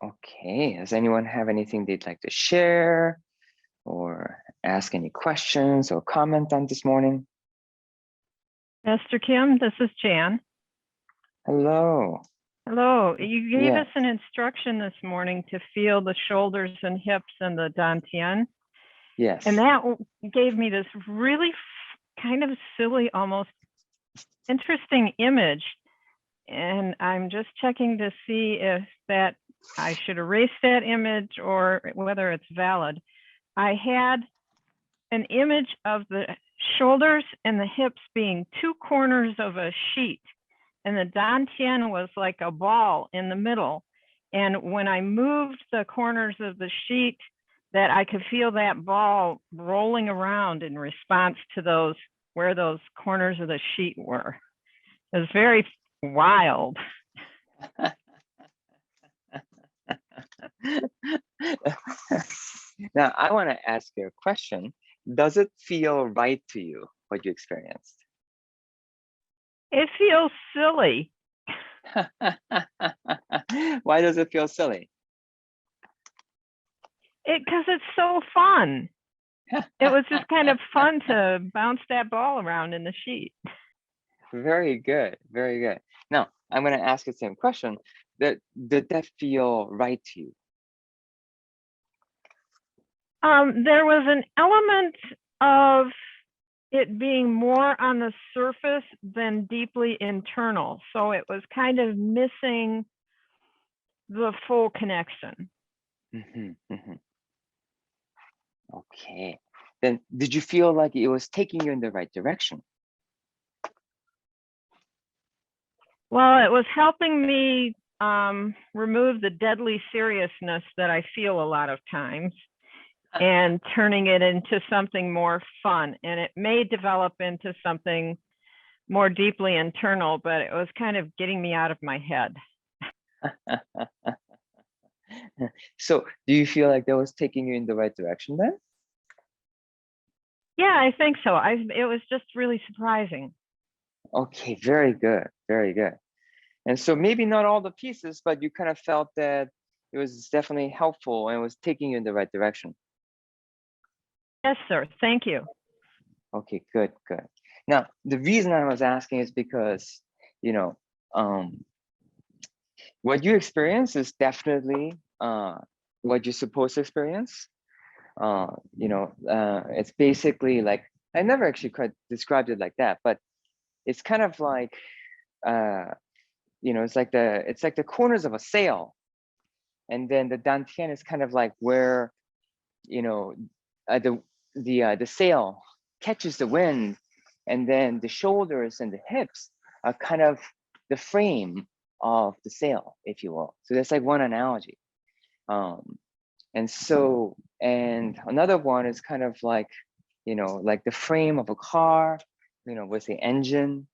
Okay, does anyone have anything they'd like to share or ask any questions or comment on this morning? Master Kim, this is Jan. Hello. Hello. You gave Yes. us an instruction this morning to feel the shoulders and hips and the dantian. Yes. And that gave me this really kind of silly, almost interesting image. And I'm just checking to see if that I should erase that image or whether it's valid. I had an image of the shoulders and the hips being two corners of a sheet, and the dantian was like a ball in the middle. And when I moved the corners of the sheet, that I could feel that ball rolling around in response to those, where those corners of the sheet were. It was very wild. Now, I want to ask you a question. Does it feel right to you, what you experienced? It feels silly. Why does it feel silly? Because it's so fun. It was just kind of fun to bounce that ball around in the sheet. Very good, very good. Now, I'm going to ask the same question. Did that feel right to you? There was an element of it being more on the surface than deeply internal. So it was kind of missing the full connection. Okay. Then did you feel like it was taking you in the right direction? Well, it was helping me remove the deadly seriousness that I feel a lot of times and turning it into something more fun. And it may develop into something more deeply internal, but it was kind of getting me out of my head. So do you feel like that was taking you in the right direction then? Yeah, I think so. It was just really surprising. Okay, very good, very good. And so maybe not all the pieces, but you kind of felt that it was definitely helpful and it was taking you in the right direction. Yes, sir. Thank you. Okay, good, good. Now, the reason I was asking is because, you know, what you experience is definitely what you're supposed to experience. It's basically like, I never actually quite described it like that, but it's kind of like, it's like the corners of a sail. And then the dantian is kind of like where, the sail catches the wind, and then the shoulders and the hips are kind of the frame of the sail, if you will. So that's like one analogy. And another one is kind of like, like the frame of a car, with the engine.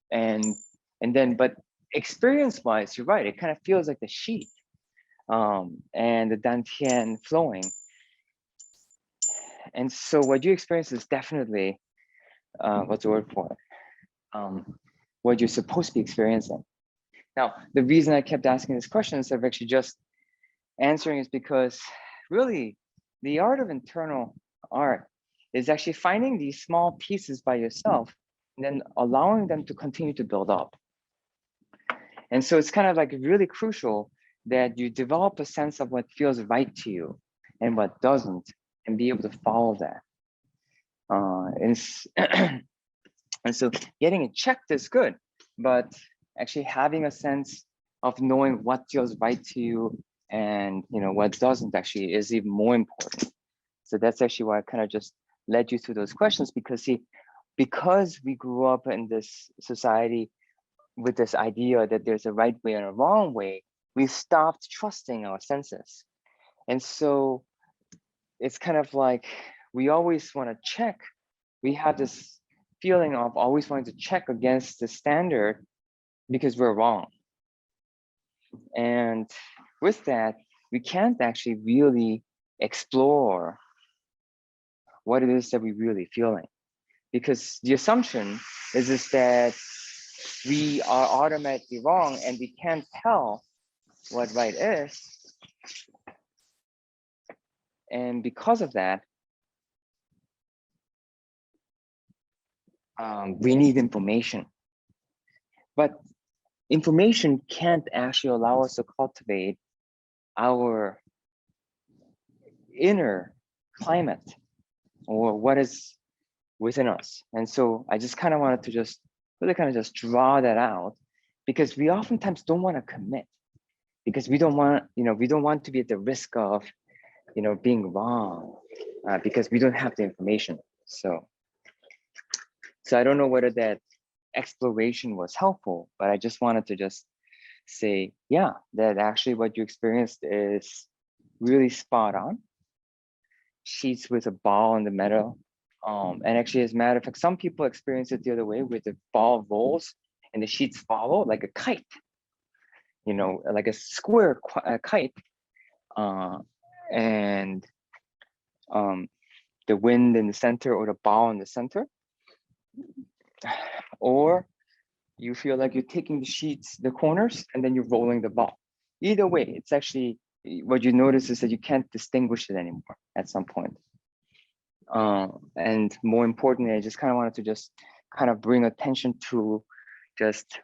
But experience-wise, you're right. It kind of feels like the sheet, and the dantian flowing. And so what you experience is definitely, what's the word for it? What you're supposed to be experiencing. Now, the reason I kept asking this question instead of actually just answering is because really the art of internal art is actually finding these small pieces by yourself and then allowing them to continue to build up. And so it's kind of like really crucial that you develop a sense of what feels right to you and what doesn't, and be able to follow that. And so getting it checked is good, but actually having a sense of knowing what feels right to you and what doesn't actually is even more important. So that's actually why I kind of just led you through those questions, because we grew up in this society with this idea that there's a right way and a wrong way, we stopped trusting our senses. And so it's kind of like we always want to check. We have this feeling of always wanting to check against the standard because we're wrong. And with that, we can't actually really explore what it is that we're really feeling. Because the assumption is that we are automatically wrong and we can't tell what right is. And because of that, we need information. But information can't actually allow us to cultivate our inner climate or what is within us. And so I just kind of wanted to just really kind of just draw that out, because we oftentimes don't want to commit, because we don't want, we don't want to be at the risk of, being wrong, because we don't have the information. So I don't know whether that exploration was helpful, but I just wanted to just say, yeah, that actually what you experienced is really spot on. Sheets with a ball in the middle. And actually, as a matter of fact, some people experience it the other way, with the ball rolls and the sheets follow like a kite, like a square kite. And the wind in the center or the ball in the center. Or you feel like you're taking the sheets, the corners, and then you're rolling the ball. Either way, it's actually, what you notice is that you can't distinguish it anymore at some point. And more importantly, I just kind of wanted to just kind of bring attention to just,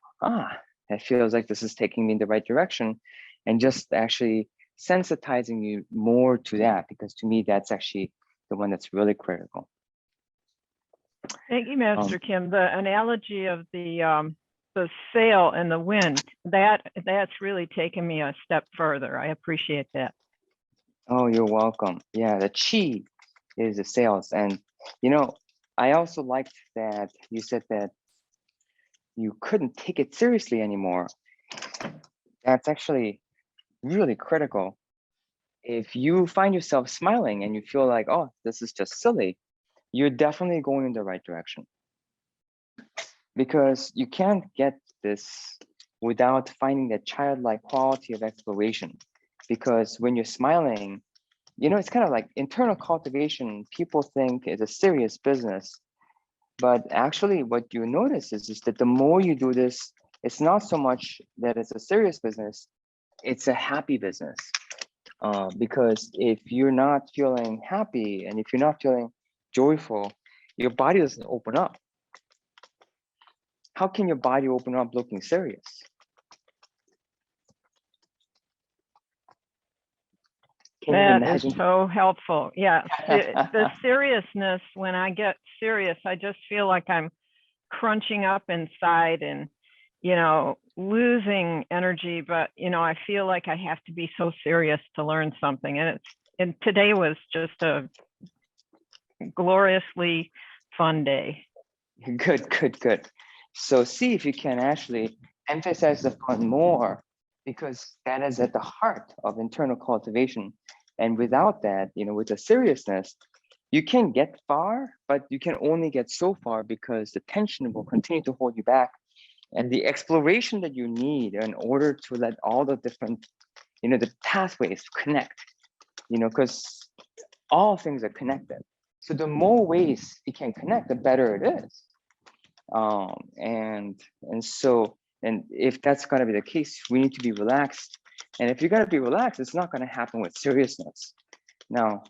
it feels like this is taking me in the right direction, and just actually sensitizing you more to that, because to me, that's actually the one that's really critical. Thank you, Master Kim. The analogy of the sail and the wind, that's really taken me a step further. I appreciate that. Oh, you're welcome. Yeah, the chi is the sails. And, I also liked that you said that you couldn't take it seriously anymore. That's actually really critical. If you find yourself smiling and you feel like, oh, this is just silly, you're definitely going in the right direction. Because you can't get this without finding that childlike quality of exploration. Because when you're smiling, it's kind of like internal cultivation, people think is a serious business. But actually, what you notice is that the more you do this, it's not so much that it's a serious business, it's a happy business. Because if you're not feeling happy and if you're not feeling joyful, your body doesn't open up. How can your body open up looking serious? Can you That imagine? is so helpful. Yeah, the seriousness, when I get serious, I just feel like I'm crunching up inside and, losing energy. But, I feel like I have to be so serious to learn something. And today was just a gloriously fun day. Good. So see if you can actually emphasize the fun more, because that is at the heart of internal cultivation. And without that, with the seriousness, you can get far, but you can only get so far, because the tension will continue to hold you back. And the exploration that you need in order to let all the different, the pathways connect, because all things are connected. So the more ways it can connect, the better it is. And if that's going to be the case, we need to be relaxed. And if you're going to be relaxed, it's not going to happen with seriousness. Now,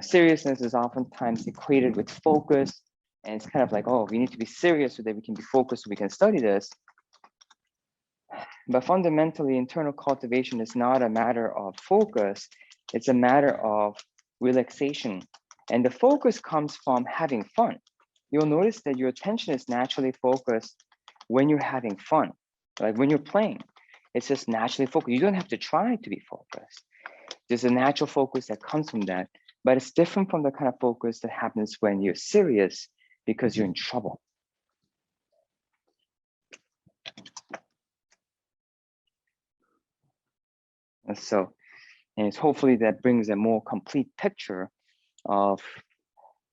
seriousness is oftentimes equated with focus, and it's kind of like, oh, we need to be serious so that we can be focused, so we can study this. But fundamentally, internal cultivation is not a matter of focus, it's a matter of relaxation. And the focus comes from having fun. You'll notice that your attention is naturally focused when you're having fun. Like when you're playing, it's just naturally focused. You don't have to try to be focused. There's a natural focus that comes from that, but it's different from the kind of focus that happens when you're serious because you're in trouble. And so, and it's hopefully that brings a more complete picture of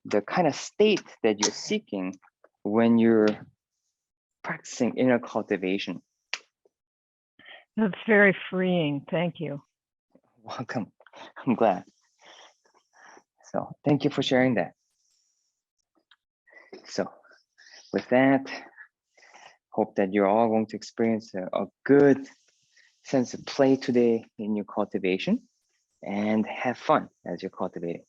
the kind of state that you're seeking when you're practicing inner cultivation. That's very freeing. Thank you. Welcome. I'm glad. So thank you for sharing that. So with that, hope that you're all going to experience a good sense of play today in your cultivation and have fun as you're cultivating.